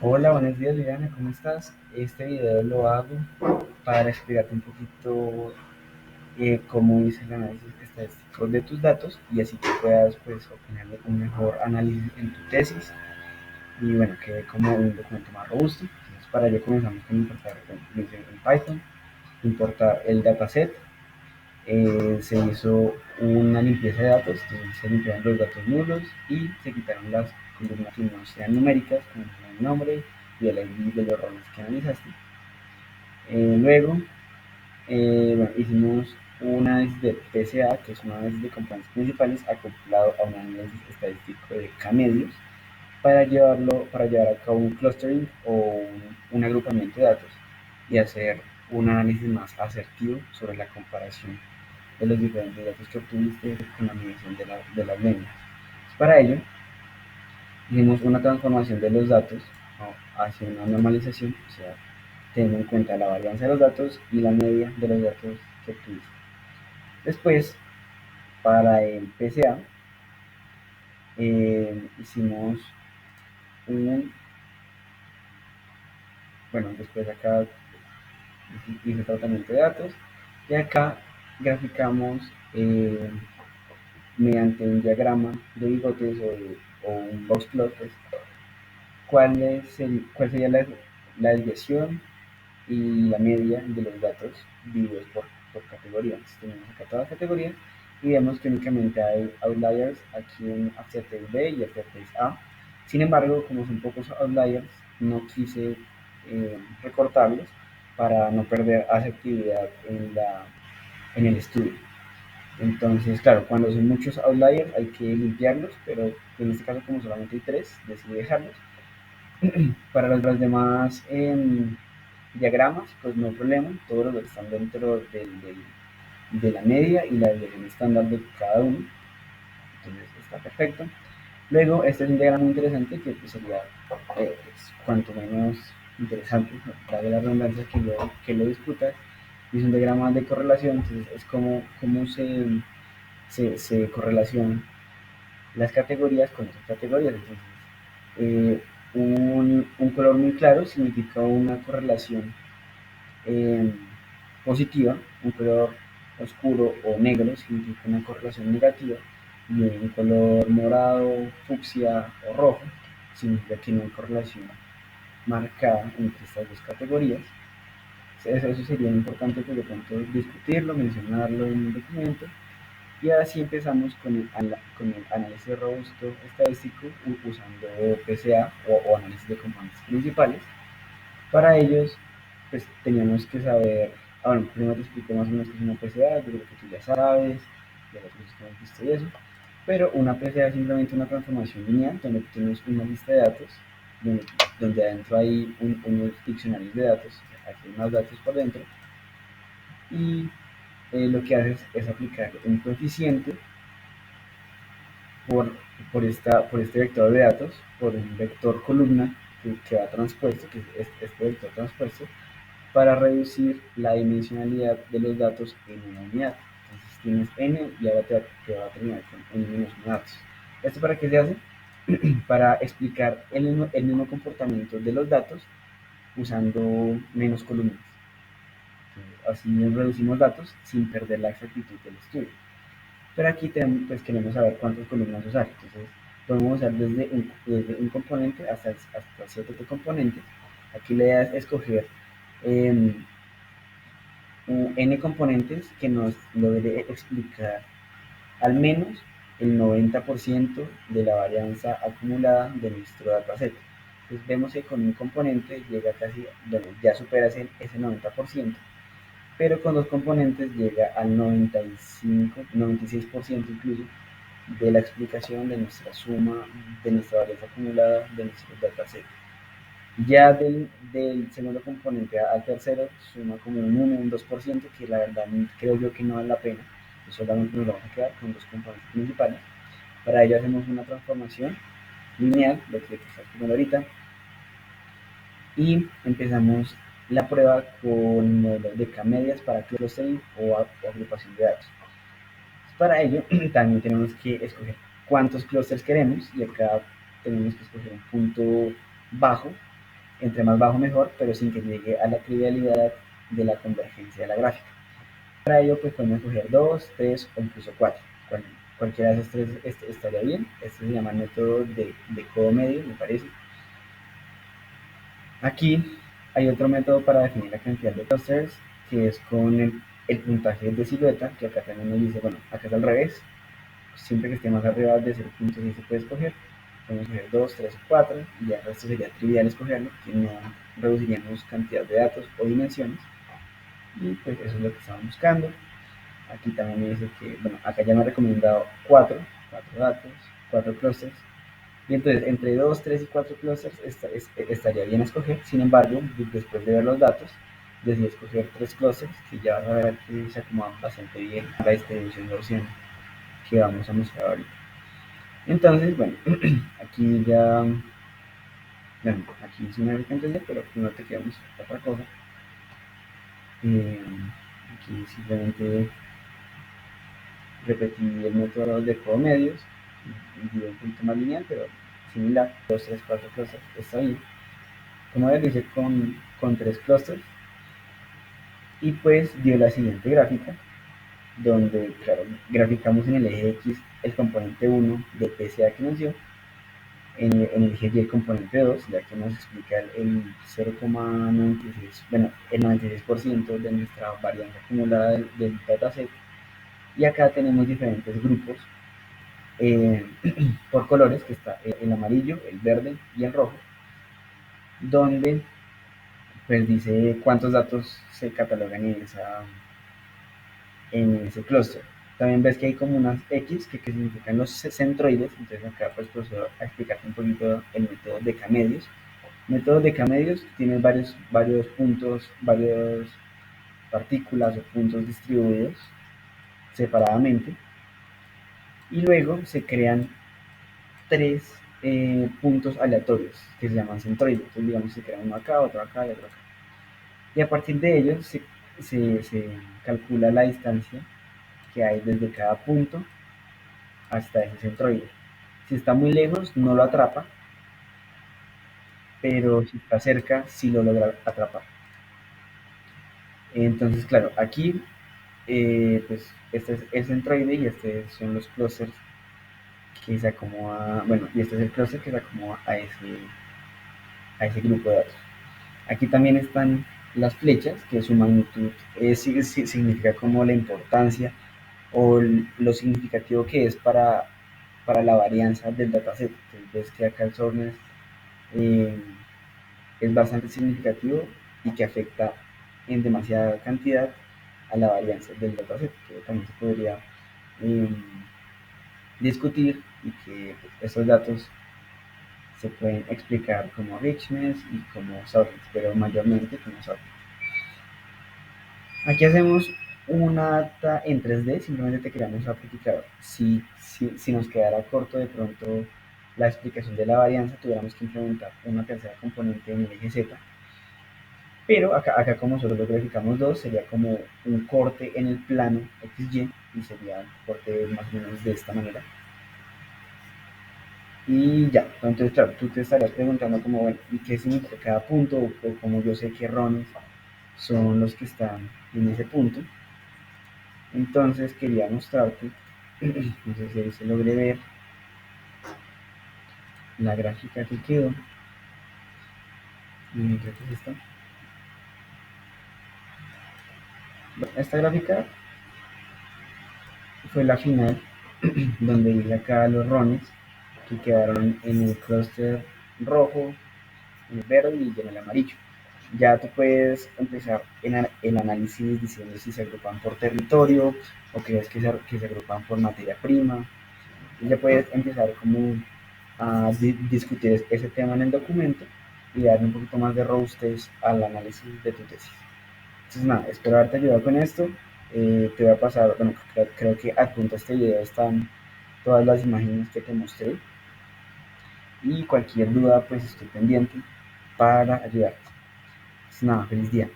Hola, buenos días Liliana, ¿cómo estás? Este video lo hago para explicarte un poquito cómo hice el análisis estadístico de tus datos y así que puedas pues, obtener un mejor análisis en tu tesis y bueno, quede como un documento más robusto. Entonces, para ello comenzamos con importar en Python, importar el dataset. Se hizo una limpieza de datos, entonces se limpiaron los datos nulos y se quitaron las columnas que no sean numéricas, como el nombre y el ID de los roles que analizaste. Luego, bueno, hicimos un análisis de PCA, que es un análisis de componentes principales acoplado a un análisis estadístico de K-medios para llevar a cabo un clustering o un agrupamiento de datos y hacer un análisis más asertivo sobre la comparación de los diferentes datos que obtuviste con la medición de las medias. Para ello, hicimos una transformación de los datos, ¿no?, hacia una normalización, o sea, teniendo en cuenta la varianza de los datos y la media de los datos que obtuviste. Después, para el PCA, hicimos un, bueno, después acá hice tratamiento de datos y acá graficamos mediante un diagrama de bigotes o un box plot, pues, cuál sería la desviación y la media de los datos divididos por categoría. Entonces, tenemos acá todas las categorías y vemos que únicamente hay outliers aquí en aftertaste B y aftertaste A. Sin embargo, como son pocos outliers, no quise recortarlos para no perder asertividad en el estudio. Entonces, claro, cuando son muchos outliers hay que limpiarlos, pero en este caso como solamente hay tres, decidí dejarlos. Para los demás diagramas, pues no hay problema, todos los datos están dentro de la media y la desviación estándar de cada uno, entonces está perfecto. Luego, este es un diagrama muy interesante que pues, sería pues, cuanto menos interesante, ¿no?, la redundancia que lo discutas, y es un diagrama de correlación, entonces es como se correlacionan las categorías con otras categorías. Entonces, un color muy claro significa una correlación eh, positiva, un color oscuro o negro significa una correlación negativa, y un color morado, fucsia o rojo significa que no hay correlación marcada entre estas dos categorías. Eso sería importante, pues, de pronto discutirlo, mencionarlo en un documento. Y así empezamos con el análisis robusto estadístico usando PCA o análisis de componentes principales. Para ellos, pues teníamos que saber, bueno, primero te explico más o menos qué es una PCA, yo creo que tú ya sabes, ya las cosas que hemos visto y eso, pero una PCA es simplemente una transformación lineal donde tienes una lista de datos, donde, donde adentro hay unos diccionarios de datos, aquí hay más datos por dentro, y lo que haces es aplicar un coeficiente por, por este vector de datos, por un vector columna que va transpuesto, que es este vector transpuesto, para reducir la dimensionalidad de los datos en una unidad. Entonces tienes n y ahora te va a terminar con n-1 datos. ¿Esto para qué se hace? Para explicar el mismo comportamiento de los datos usando menos columnas. Entonces, así reducimos datos sin perder la exactitud del estudio. Pero aquí pues, queremos saber cuántas columnas usar. Entonces podemos usar desde un componente hasta 7 componentes. Aquí la idea es escoger eh, n componentes que nos logre explicar al menos el 90% de la varianza acumulada de nuestro dataset. Entonces vemos que con un componente llega casi, bueno, ya supera ese 90%, pero con dos componentes llega al 95, 96% incluso de la explicación de nuestra suma, de nuestra varianza acumulada de nuestro dataset. Ya del segundo componente al tercero suma como un 1, un 2%, que la verdad creo yo que no vale la pena. Solamente nos vamos a quedar con dos componentes principales. Para ello hacemos una transformación lineal, lo que está explicando ahorita, y empezamos la prueba con modelos de K-medias para clustering o agrupación de datos. Para ello también tenemos que escoger cuántos clusters queremos, y acá tenemos que escoger un punto bajo, entre más bajo mejor, pero sin que llegue a la trivialidad de la convergencia de la gráfica. Para ello pues podemos escoger 2, 3 o incluso 4. Cualquiera de esos tres estaría bien. Este se llama el método de codo medio, me parece. Aquí hay otro método para definir la cantidad de clusters, que es con el puntaje de silueta, que acá también nos dice, bueno, acá es al revés, siempre que esté más arriba de 0.6 se puede escoger, podemos escoger 2, 3 o 4, y ya el resto sería trivial escogerlo, que no reduciríamos cantidad de datos o dimensiones, y pues eso es lo que estamos buscando. Aquí también me dice que, bueno, acá ya me ha recomendado 4 datos, 4 clusters, y entonces entre 2, 3 y 4 clusters estaría bien escoger. Sin embargo, después de ver los datos, decidí escoger 3 clusters, que ya vas a ver que se acomodan bastante bien a la distribución gaussiana que vamos a mostrar ahorita. Entonces, bueno, aquí ya, bueno, aquí sí me voy a entender, pero primero te queremos otra cosa. Aquí simplemente repetí el método de codo medios, dio un poquito más lineal, pero similar, 2, 3, 4 clusters, está bien. Como ya lo hice con 3 clusters, y pues dio la siguiente gráfica, donde, claro, graficamos en el eje X el componente 1 de PSA que nos dio, en el eje Y el componente 2, ya que nos explica el 0,96, bueno, el 96% de nuestra varianza acumulada del dataset, y acá tenemos diferentes grupos eh, por colores, que está el amarillo, el verde y el rojo, donde pues dice cuántos datos se catalogan en ese clúster. También ves que hay como unas X que significan los centroides, entonces acá pues procedo a explicarte un poquito el método de K-medios. El método de K-medios tiene varios puntos, varias partículas o puntos distribuidos separadamente, y luego se crean tres puntos aleatorios que se llaman centroides. Entonces digamos se crea uno acá, otro acá y otro acá. Y a partir de ellos se calcula la distancia que hay desde cada punto hasta ese centroide. Si está muy lejos, no lo atrapa, pero si está cerca, sí lo logra atrapar. Entonces, claro, aquí, pues, este es el centroide y estos son los clusters que se acomoda, bueno, y este es el clúster que se acomoda a ese grupo de datos. Aquí también están las flechas, que su magnitud significa como la importancia o lo significativo que es para la varianza del dataset. Entonces ves que acá el softness es bastante significativo y que afecta en demasiada cantidad a la varianza del dataset, que también se podría eh, discutir, y que pues, estos datos se pueden explicar como richness y como softness, pero mayormente como softness. Aquí hacemos una data en 3D, simplemente te queríamos mostrar porque claro, si nos quedara corto de pronto la explicación de la varianza, tuviéramos que implementar una tercera componente en el eje Z, pero acá como solo lo graficamos dos, sería como un corte en el plano XY, y sería un corte más o menos de esta manera. Y ya, entonces claro, tú te estarías preguntando como, bueno, ¿y qué significa cada punto? O como yo sé que rones son los que están en ese punto. Entonces quería mostrarte, no sé si ahí se logre ver la gráfica que quedó. Creo que es esta. Bueno, esta gráfica fue la final, donde vi acá los rones que quedaron en el clúster rojo, en el verde y en el amarillo. Ya tú puedes empezar en el análisis diciendo si se agrupan por territorio o crees que se agrupan por materia prima. Y ya puedes empezar como a discutir ese tema en el documento y darle un poquito más de robustez al análisis de tu tesis. Entonces nada, espero haberte ayudado con esto. Te voy a pasar, bueno, creo que adjunto a este video están todas las imágenes que te mostré, y cualquier duda pues estoy pendiente para ayudarte. Entonces nada, feliz día.